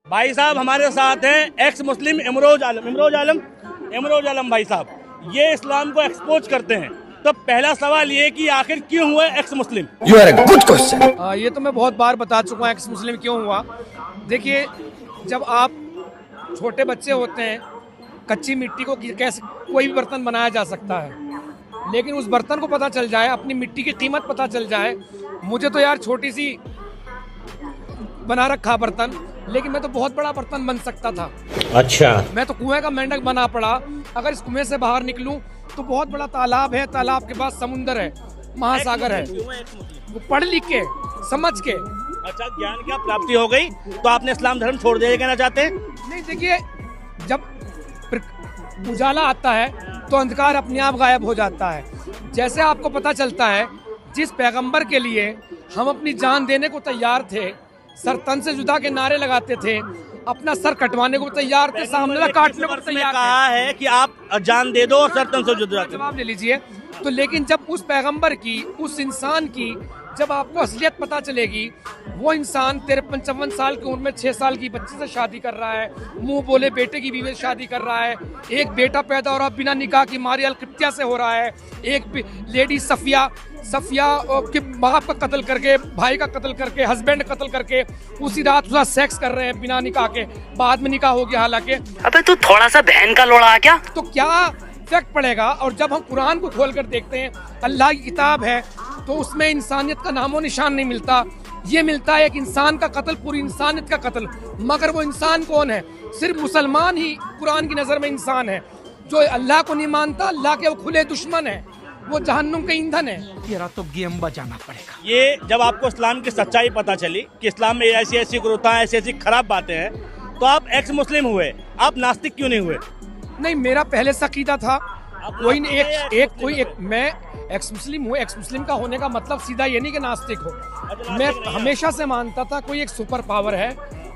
भाई साहब हमारे साथ हैं एक्स मुस्लिम इमरोज आलम भाई साहब, ये इस्लाम को एक्सपोज करते हैं। तो पहला सवाल ये कि आखिर क्यों हुआ ex Muslim? You are a good question. ये तो मैं बहुत बार बता चुका हूँ एक्स मुस्लिम क्यों हुआ। देखिए, जब आप छोटे बच्चे होते हैं, कच्ची मिट्टी को कैसे कोई भी बर्तन बनाया जा सकता है, लेकिन उस बर्तन को पता चल जाए, अपनी मिट्टी की कीमत पता चल जाए। मुझे तो यार छोटी सी बना रखा बर्तन, लेकिन मैं तो बहुत बड़ा बर्तन बन सकता था। अच्छा, मैं तो कुएं का मेंढक बना पड़ा। अगर इस कुएं से बाहर निकलूं तो बहुत बड़ा तालाब है, तालाब के पास समुंदर है, महासागर है। वो पढ़ लिख के, समझ के। अच्छा, ज्ञान की प्राप्ति हो गई तो आपने इस्लाम धर्म छोड़ दिया, कहना चाहते हैं? नहीं, देखिए, जब उजाला आता है तो अंधकार अपने आप गायब हो जाता है। जैसे आपको पता चलता है, जिस पैगंबर के लिए हम अपनी जान देने को तैयार थे, सर तन से जुदा के नारे लगाते थे, अपना सर कटवाने को तैयार थे, सामने वाला काटने को तैयार कहा है कि आप जान दे दो और सर तन से जुदा। जवाब ले लीजिए। तो लेकिन जब उस पैगंबर की, उस इंसान की जब आपको असलियत पता चलेगी, वो इंसान 53-54 साल की उम्र में 6 साल की बच्ची से शादी कर रहा है, मुंह बोले बेटे की बीवी से शादी कर रहा है, एक बेटा पैदा हो रहा बिना निकाह की मारी अलकृत्या से हो रहा है, एक लेडी सफिया के बाप का कत्ल करके, भाई का कत्ल करके, हस्बैंड कत्ल करके उसी रात उसका सेक्स कर रहे हैं बिना निकाह के, बाद में निकाह हो गया हालांकि। अबे तू थोड़ा सा बहन का लोड़ा क्या? तो क्या इफेक्ट पड़ेगा? और जब हम कुरान को खोल कर देखते हैं, अल्लाह की किताब है, तो उसमें इंसानियत का नामो निशान नहीं मिलता। ये मिलता है एक इंसान का कत्ल, पूरी इंसानियत का कत्ल। मगर वो इंसान कौन है? सिर्फ मुसलमान ही कुरान की नज़र में इंसान है। जो अल्लाह को नहीं मानता, अल्लाह के वो खुले दुश्मन है, वो जहन्नुम का ईंधन है। तेरा तो गेम बजाना पड़ेगा। ये जब आपको इस्लाम की सच्चाई पता चली कि इस्लाम में ऐसी ऐसी कुरीतियां, ऐसी ऐसी खराब बातें हैं, तो आप एक्स मुस्लिम हुए, आप नास्तिक क्यों नहीं हुए? नहीं, मेरा पहले से अकीदा था। मैं एक्स मुस्लिम हूँ। एक्स मुस्लिम का होने का मतलब सीधा ये नहीं कि नास्तिक हो। मैं हमेशा से मानता था कोई एक सुपर पावर है,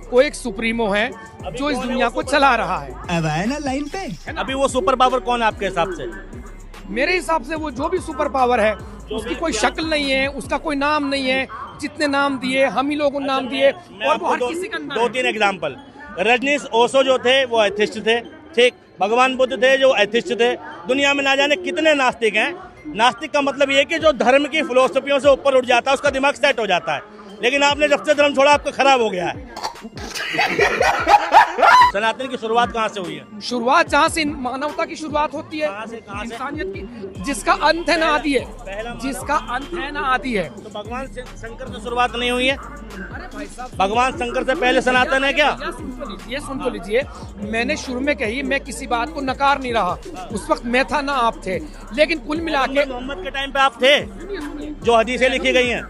कोई एक सुप्रीमो है जो इस दुनिया को चला रहा है। अब आए ना लाइन पे। अभी वो सुपर पावर कौन है आपके हिसाब से? मेरे हिसाब से वो जो भी सुपर पावर है, उसकी कोई शक्ल नहीं है, उसका कोई नाम नहीं है। जितने नाम दिए हम ही लोगों ने नाम दिए, और वो हर किसी का नाम। 2-3 एग्जाम्पल। रजनीश ओशो जो थे वो एथिस्ट थे, ठीक। भगवान बुद्ध थे जो एथिस्ट थे। दुनिया में ना जाने कितने नास्तिक हैं। नास्तिक का मतलब ये कि जो धर्म की फिलोसफियों से ऊपर उठ जाता है, उसका दिमाग सेट हो जाता है। लेकिन आपने जब से धर्म छोड़ा, आपका खराब हो गया है। सनातन की शुरुआत कहाँ से हुई है? शुरुआत जहाँ से मानवता की शुरुआत होती है, इंसानियत की, जिसका अंत है ना आदि है, जिसका अंत है ना आदि है। तो भगवान शंकर से शुरुआत नहीं हुई है? अरे भाई साहब, भगवान शंकर से पहले सनातन है क्या? ये सुन तो लीजिए, मैंने शुरू में कही, मैं किसी बात को नकार नहीं रहा। उस वक्त मैं था ना आप थे, लेकिन कुल मिला के मोहम्मद के टाइम पे आप थे, जो हदीसें लिखी गई हैं।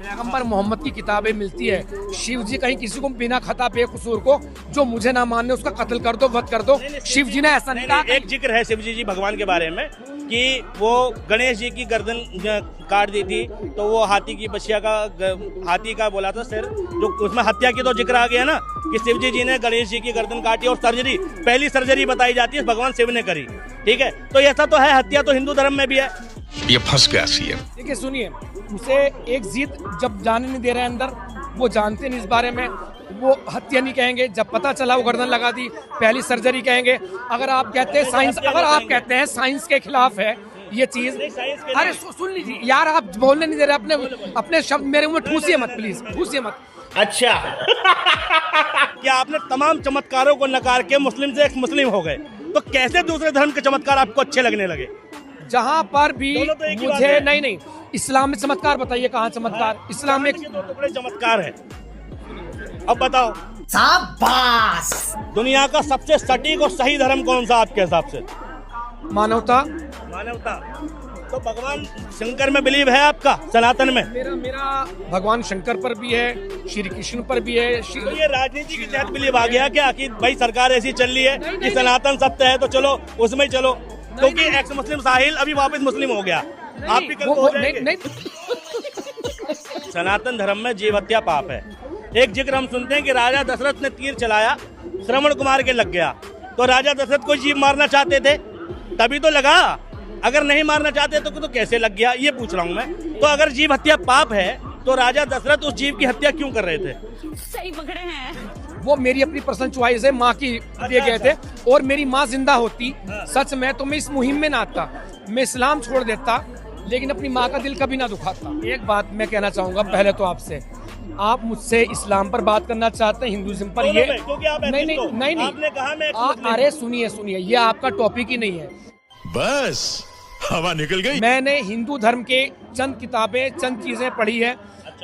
पैगंबर मोहम्मद की किताबें मिलती है। शिव जी कहीं किसी को बिना खता बेकसूर को, जो मुझे ना माने उसका कत्ल कर दो, वध कर दो। शिव जी ने ऐसा नहीं कहा। एक जिक्र है शिव जी भगवान के बारे में कि वो गणेश जी की गर्दन काट दी थी, तो वो हाथी की बछिया का, हाथी का बोला था सिर, जो उसमें हत्या की तो जिक्र आ गया ना कि शिव जी ने गणेश जी की गर्दन काटी। और सर्जरी, पहली सर्जरी बताई जाती है भगवान शिव ने करी, ठीक है। तो ऐसा तो है, हत्या तो हिंदू धर्म में भी है। ये फंस गया सीएम। देखिए सुनिए, उसे एक जिद जब जाने नहीं दे रहे हैं अंदर, वो जानते नहीं इस बारे में, वो हत्या नहीं कहेंगे। जब पता चला वो गर्दन लगा दी, पहली सर्जरी कहेंगे। अगर आप कहते हैं साइंस, अगर आप कहते हैं साइंस के खिलाफ है ये चीज, अरे सुन लीजिए यार, आप बोलने नहीं दे रहे, अपने शब्द मेरे मुंह में ठूसिए मत, प्लीज ठूसिए मत। अच्छा। क्या आपने तमाम चमत्कारों को नकार के मुस्लिम से एक मुस्लिम हो गए, तो कैसे दूसरे धर्म के चमत्कार आपको अच्छे लगने लगे? जहाँ पर भी मुझे नहीं, इस्लाम में चमत्कार बताइए, कहाँ चमत्कार? इस्लाम में तो बड़े चमत्कार है। अब बताओ, शाबाश। दुनिया का सबसे सटीक और सही धर्म कौन सा आपके हिसाब से? मानवता। तो भगवान शंकर में बिलीव है आपका, सनातन में? मेरा भगवान शंकर पर भी है, श्री कृष्ण पर भी है। तो ये राजनीति के तहत बिलीव आ गया क्या कि भाई सरकार ऐसी चल रही है कि सनातन सत्य है, तो चलो उसमें ही चलो? क्योंकि एक्स मुस्लिम साहिल अभी वापस मुस्लिम हो गया, आप भी कल हो जाएंगे। सनातन धर्म में जीव हत्या पाप है। एक जिक्र हम सुनते हैं कि राजा दशरथ ने तीर चलाया, श्रवण कुमार के लग गया। तो राजा दशरथ कोई जीव मारना चाहते थे तभी तो लगा, अगर नहीं मारना चाहते तो कैसे लग गया, ये पूछ रहा हूँ मैं। तो अगर जीव हत्या पाप है, तो राजा दशरथ उस जीव की हत्या क्यों कर रहे थे? सही पकड़े हैं। वो मेरी अपनी पर्सनल चॉइस है, माँ की दिए गए थे। और मेरी माँ जिंदा होती सच में तो मैं इस मुहिम में ना आता, मैं इस्लाम छोड़ देता, लेकिन अपनी माँ का दिल कभी ना दुखाता। एक बात मैं कहना चाहूंगा पहले तो आपसे, आप मुझसे इस्लाम पर बात करना चाहते हैं, हिंदुइज्म पर, ये नहीं आपने कहा मैं अरे सुनिए, ये आपका टॉपिक ही नहीं है। बस हवा निकल गई। मैंने हिंदू धर्म के चंद किताबें, चंद चीजें पढ़ी है।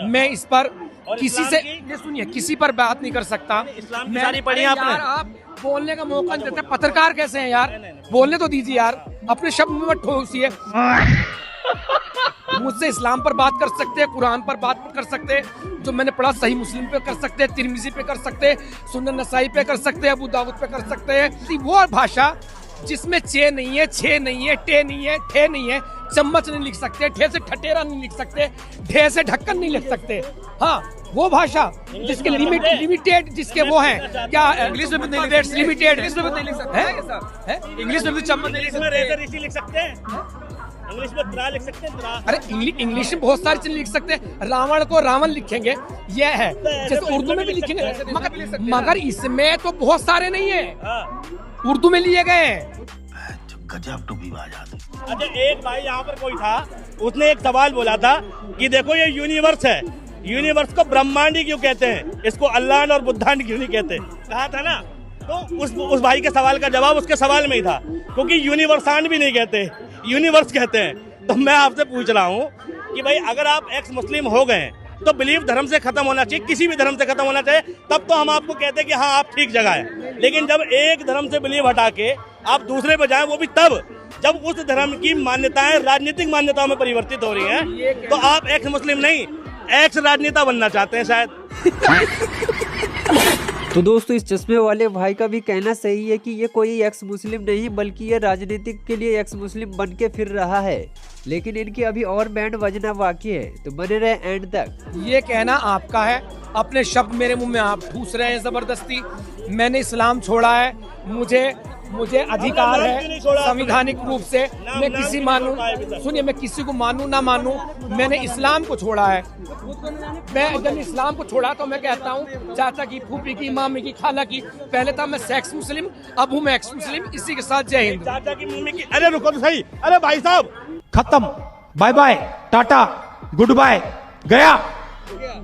मैं इस पर किसी से, ये सुनिए, किसी पर बात नहीं कर सकता। इस्लाम की सारी पढ़ी है आपने? यार आप बोलने का मौका नहीं देते, पत्रकार कैसे हैं यार? बोलने तो दीजिए यार, अपने शब्द में मत ठोसिए। मुझसे इस्लाम पर बात कर सकते हैं, कुरान पर बात कर सकते हैं, जो मैंने पढ़ा सही मुस्लिम पे कर सकते हैं, तिरमिजी पे कर सकते हैं, सुनन नसाई पे कर सकते हैं, अबू दाऊद पे कर सकते हैं। वो भाषा जिसमें चे नहीं है, छे नहीं है, टे नहीं है, ठे नहीं है, चम्मच नहीं लिख सकते, ठे से ठटेरा नहीं लिख सकते, ढे से ढक्कन नहीं लिख सकते। हाँ, वो भाषा जिसके लिमिटेड जिसके वो हैं, क्या इंग्लिश में नहीं लिमिटेड, इंग्लिश में नहीं लिख सकते, इंग्लिश में भी चम्मच नहीं लिख सकते, लिख सकते हैं, इंग्लिश में त्रा लिख सकते हैं, त्रा। अरे इंग्लिश में बहुत सारी चीजें लिख सकते हैं। रावण को रावण लिखेंगे, ये है, जैसे उर्दू में भी लिखेंगे, मगर इसमें तो बहुत सारे नहीं है, उर्दू में लिए गए हैं। अच्छा, एक भाई यहाँ पर कोई था, उसने एक सवाल बोला था कि देखो ये यूनिवर्स है, यूनिवर्स को ब्रह्मांड ही क्यों कहते हैं, इसको अल्लाह और बुद्धांड क्यों नहीं कहते? कहा था ना, तो उस भाई के सवाल का जवाब उसके सवाल में ही था, क्योंकि यूनिवर्सांड भी नहीं कहते, यूनिवर्स कहते हैं। तो मैं आपसे पूछ रहा हूँ कि भाई अगर आप एक्स मुस्लिम हो गए तो बिलीफ धर्म से खत्म होना चाहिए, किसी भी धर्म से खत्म होना चाहिए, तब तो हम आपको कहते हैं कि हाँ आप ठीक जगह है। लेकिन जब एक धर्म से बिलीफ हटा के आप दूसरे पे जाएं, वो भी तब जब उस धर्म की मान्यताएं राजनीतिक मान्यताओं में परिवर्तित हो रही हैं, तो आप एक्स मुस्लिम नहीं, एक्स राजनेता बनना चाहते हैं शायद। तो दोस्तों, इस चश्मे वाले भाई का भी कहना सही है कि ये कोई एक्स मुस्लिम नहीं, बल्कि ये राजनीतिक के लिए एक्स मुस्लिम बन के फिर रहा है, लेकिन इनकी अभी और बैंड बजना बाकी है। तो बने रहे एंड तक। ये कहना आपका है, अपने शब्द मेरे मुंह में आप ठूस रहे हैं जबरदस्ती। मैंने इस्लाम छोड़ा है, मुझे अधिकार है संवैधानिक रूप से, मैं किसी मानूं, सुनिए, मैं किसी को मानूं ना मानूं, मैंने इस्लाम को छोड़ा है। मैं जब इस्लाम को छोड़ा तो मैं कहता हूं चाचा की, फूफी की, मामी की, खाला की, पहले था मैं सेक्स मुस्लिम, अब हूं मैं एक्स मुस्लिम। इसी के साथ जय हिंद। चाचा की, मम्मी की, अरे रुको तो सही, अरे भाई साहब खत्म, bye bye, tata, good bye, गया।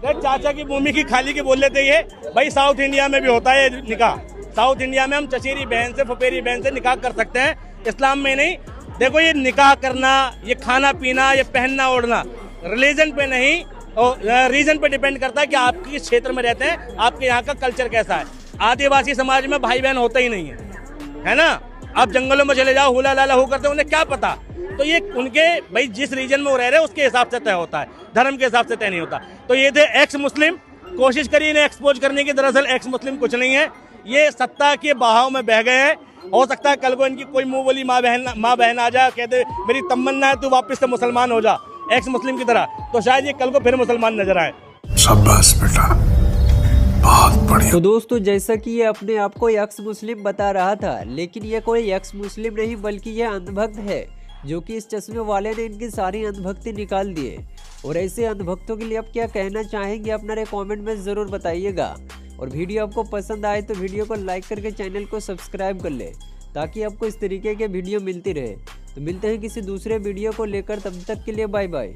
चाचा की, मम्मी की, खाली की बोल लेते ये भाई। साउथ इंडिया में भी होता है निकाह, साउथ इंडिया में हम चचेरी बहन से, फुफेरी बहन से निकाह कर सकते हैं, इस्लाम में नहीं। देखो ये निकाह करना, ये खाना पीना, ये पहनना ओढ़ना रिलीजन पे नहीं और रीजन पे डिपेंड करता है कि आप किस क्षेत्र में रहते हैं, आपके यहाँ का कल्चर कैसा है। आदिवासी समाज में भाई बहन होता ही नहीं है ना। आप जंगलों में चले जाओ, हुला लाला हो करते, उन्हें क्या पता। तो ये उनके भाई जिस रीजन में वो रह रहे हैं उसके हिसाब से तय होता है, धर्म के हिसाब से तय नहीं होता। तो ये थे एक्स मुस्लिम, कोशिश करिए इन्हें एक्सपोज करने की, दरअसल एक्स मुस्लिम कुछ नहीं है, ये सत्ता के बहाव में बह गए हैं। हो सकता है कल को इनकी कोई मुंह बोली माँ बहन आ जाए, कहते मेरी तमन्ना है तू वापस से मुसलमान हो जा एक्स मुस्लिम की तरह, तो शायद ये कल को फिर मुसलमान नजर आए। शाबाश बेटा, बहुत बढ़िया। तो दोस्तों, जैसा कि ये अपने आप को एक्स मुस्लिम बता रहा था, लेकिन ये कोई एक्स मुस्लिम नहीं, बल्कि ये अंधभक्त है, जो कि इस चश्मे वाले ने इनकी सारी अंधभक्ति निकाल दिए। और ऐसे अंधभक्तों के लिए आप क्या कहना चाहेंगे, अपना कमेंट में ज़रूर बताइएगा। और वीडियो आपको पसंद आए तो वीडियो को लाइक करके चैनल को सब्सक्राइब कर ले, ताकि आपको इस तरीके के वीडियो मिलती रहे। तो मिलते हैं किसी दूसरे वीडियो को लेकर, तब तक के लिए बाय बाय।